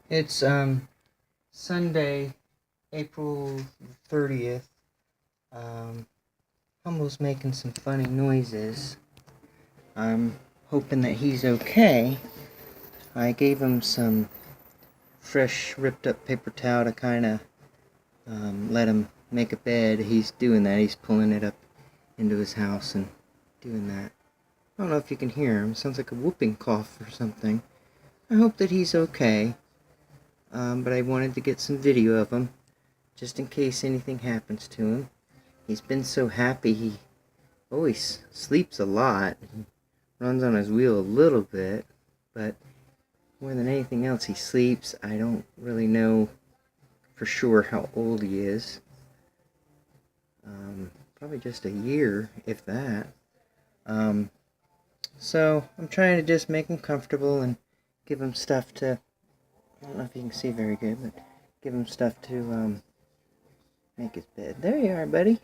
It's Sunday, April 30th. Humble's making some funny noises. I'm hoping that he's okay. I gave him some fresh ripped up paper towel to kind of let him make a bed. He's doing that. He's pulling it up into his house and doing that. I don't know if you can hear him. It sounds like a whooping cough or something. I hope that he's okay. But I wanted to get some video of him, just in case anything happens to him. He's been so happy. He always sleeps a lot. He runs on his wheel a little bit, but more than anything else, he sleeps. I don't really know for sure how old he is. Probably just a year, if that. So I'm trying to just make him comfortable and give him stuff to, I don't know if you can see very good, but give him stuff to make his bed. There you are, buddy.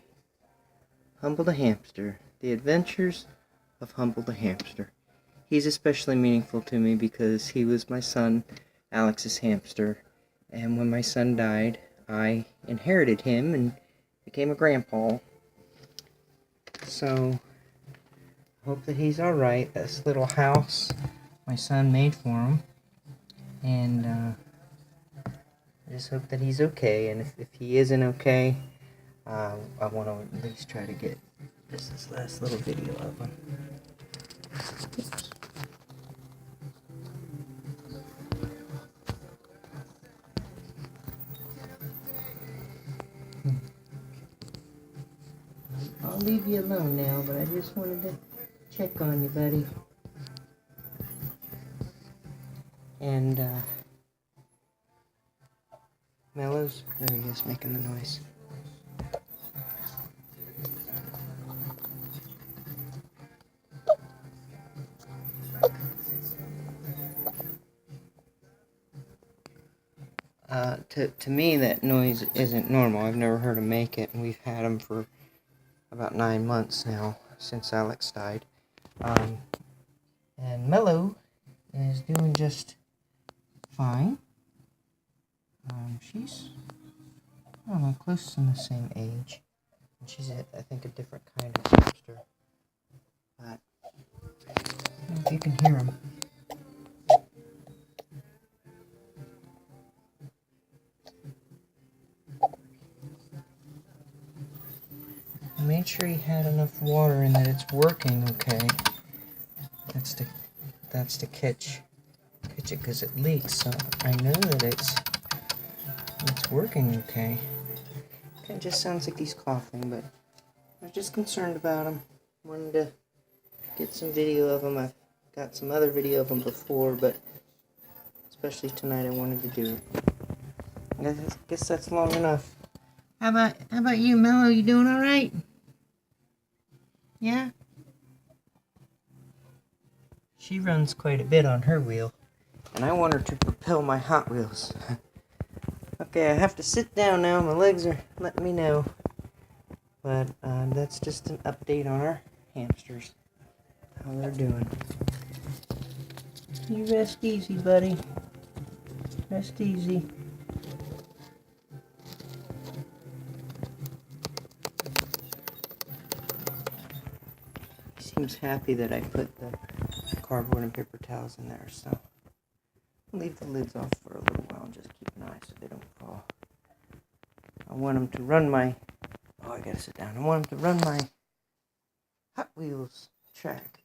Humble the hamster. The Adventures of Humble the Hamster. He's especially meaningful to me because he was my son Alex's hamster, and when my son died, I inherited him and became a grandpa. So I hope that he's alright. This little house my son made for him, and I just hope that he's okay. And if he isn't okay, I want to at least try to get just this last little video of him. Oops. I'll leave you alone now, but I just wanted to check on you, buddy. And Mellow's, there he is, making the noise. To me, that noise isn't normal. I've never heard him make it, and we've had him for about 9 months now, since Alex died. And Mellow is doing just fine. She's, I don't know, close to the same age. And she's, I think, a different kind of hamster. But, I don't know if you can hear him. I made sure he had enough water and that it's working okay. That's to catch it because it leaks, so I know that it's working okay. It just sounds like he's coughing, but I was just concerned about him. Wanted to get some video of him. I've got some other video of him before, but especially tonight I wanted to do it. I guess that's long enough. How about you, Mello? You doing all right? Yeah? She runs quite a bit on her wheel, and I want her to propel my Hot Wheels. Okay, I have to sit down now. My legs are letting me know. But that's just an update on our hamsters, how they're doing. You rest easy, buddy. Rest easy. He seems happy that I put the cardboard and paper towels in there, so I'll leave the lids off for a little while and just keep an eye so they don't fall. I want him to run my, I gotta sit down. I want him to run my Hot Wheels track.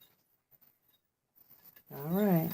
Alright.